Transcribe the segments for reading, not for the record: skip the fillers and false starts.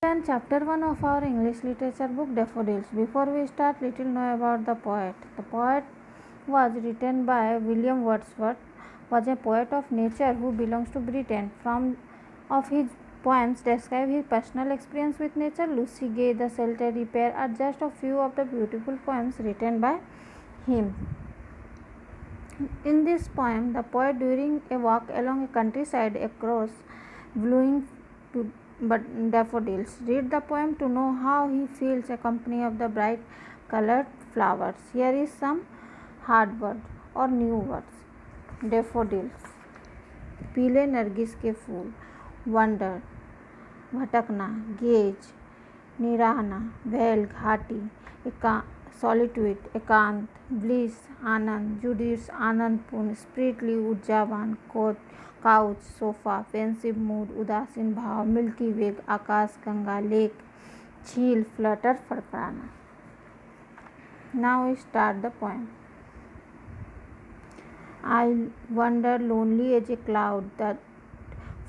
And chapter 1 of our English literature book Daffodils. Before we start, little know about the poet. The poet was written by William Wordsworth, was a poet of nature who belongs to Britain. From of his poems describe his personal experience with nature. Lucy Gay, The Solitary Pair are just a few of the beautiful poems written by him. In this poem, the poet during a walk along a countryside across blooming daffodils. Read the poem to know how he feels a company of the bright colored flowers. Here is some hard words or new words. Daffodils, पीले नरगिस के फूल. Wander, भटकना. Gaze, निराहना. Vale, घाटी. Solitude, एकांत. Bliss, आनंद. जुडिस, आनंदपूर्ण. स्प्रिटली, ऊर्जावान. Couch, sofa. पेंसिव मूड, उदासीन भाव. मिल्की वेग, आकाश गंगा. लेक, झील. फ्लटर, फड़फड़ाना. Now start the poem. I wander lonely as a cloud that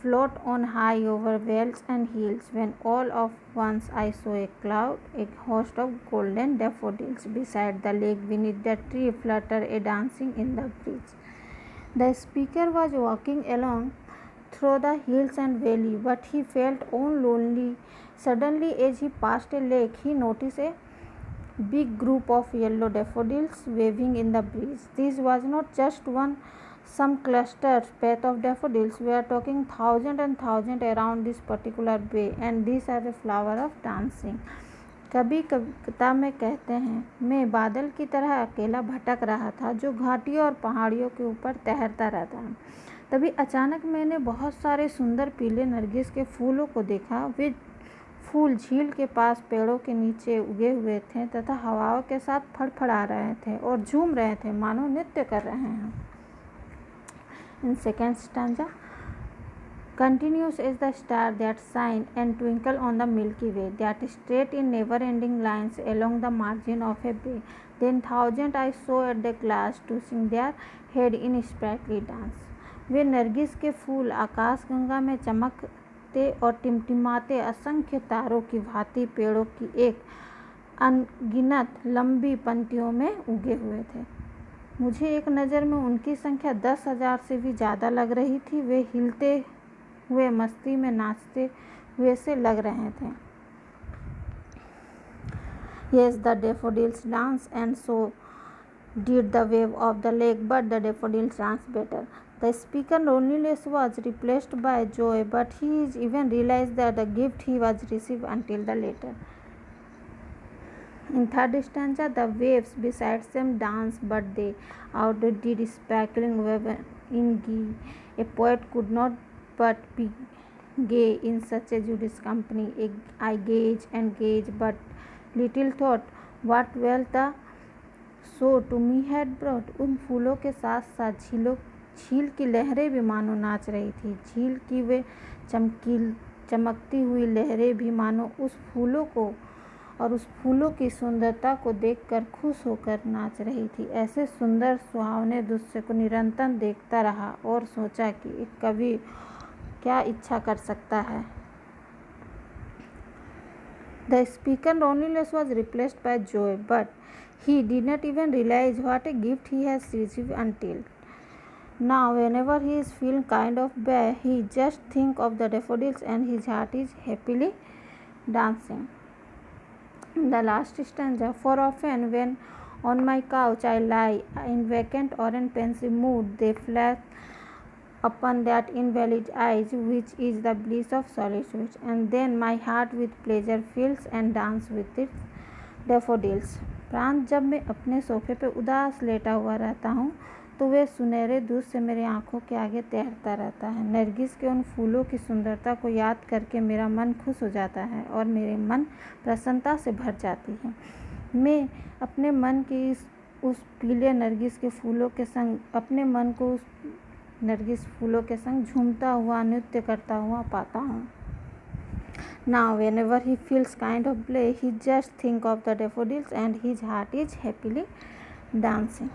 float on high over vales and hills, when all of once I saw a cloud, a host of golden daffodils beside the lake, beneath the tree flutter a dancing in the breeze. The speaker was walking along through the hills and valley, but he felt all lonely. Suddenly, as he passed a lake, he noticed a big group of yellow daffodils waving in the breeze. This was not just some clustered path of daffodils. We are talking thousands and thousands around this particular bay, and these are the flower of dancing. कभी कविता में कहते हैं, मैं बादल की तरह अकेला भटक रहा था जो घाटियों और पहाड़ियों के ऊपर तैरता रहता है. तभी अचानक मैंने बहुत सारे सुंदर पीले नरगिस के फूलों को देखा. वे फूल झील के पास पेड़ों के नीचे उगे हुए थे तथा हवाओं के साथ फड़फड़ा रहे थे और झूम रहे थे, मानो नृत्य कर रहे हैं. In second stanza. Continuous is the star that shine and twinkle on the Milky Way, that straight in never-ending lines along the margin of a bay. Then thousand I saw at the glass tossing their head in sprightly dance. वे नरगिस के फूल आकाश गंगा में चमकते और टिमटिमाते असंख्य तारों की भांति पेड़ों की एक अनगिनत लंबी पंक्तियों में उगे हुए थे. मुझे एक नज़र में उनकी संख्या 10,000 से भी ज़्यादा लग रही थी. वे हिलते हुए मस्ती में नाचते हुए से लग रहे थे. Yes, the daffodils dance, and so did the wave of the lake, but the daffodils dance better. The speaker loneliness was replaced by joy, but he even realized that the gift he was received until the later. In third stanza, the waves beside them dance, but they outdid sparkling wave in glee. A poet could not but be gay in such a joyous company. I gaze and gaze, but little thought what wealth the show to me had brought. उन फूलों के साथ साथ झील की लहरें भी मानो नाच रही थी. झील की वे चमकती हुई लहरें भी मानो उस फूलों की सुंदरता को देखकर खुश होकर नाच रही थी. ऐसे सुंदर सुहावने दृश्य को निरंतर देखता रहा और सोचा कि एक कवि क्या इच्छा कर सकता है. The speaker loneliness was replaced by joy, but he did not even realize what a gift he has received until now. Whenever he is feeling kind of bad, he just think of the daffodils and his heart is happily dancing. The last stanza. For often when on my couch I lie in vacant or in pensive mood, they flash upon that invalid eyes which is the bliss of solitude, and then my heart with pleasure fills and dance with its daffodils. प्रांत जब मैं अपने सोफे पे उदास लेटा हुआ रहता हूँ तो वे सुनहरे दूध से मेरी आँखों के आगे तैरता रहता है. नरगिस के उन फूलों की सुंदरता को याद करके मेरा मन खुश हो जाता है और मेरे मन प्रसन्नता से भर जाती है. मैं अपने मन की उस पीले नरगिस के फूलों के संग अपने मन को उस नरगिस फूलों के संग झूमता हुआ नृत्य करता हुआ पाता हूँ. Now whenever he feels kind of blue, he just think of the daffodils and his heart is happily dancing.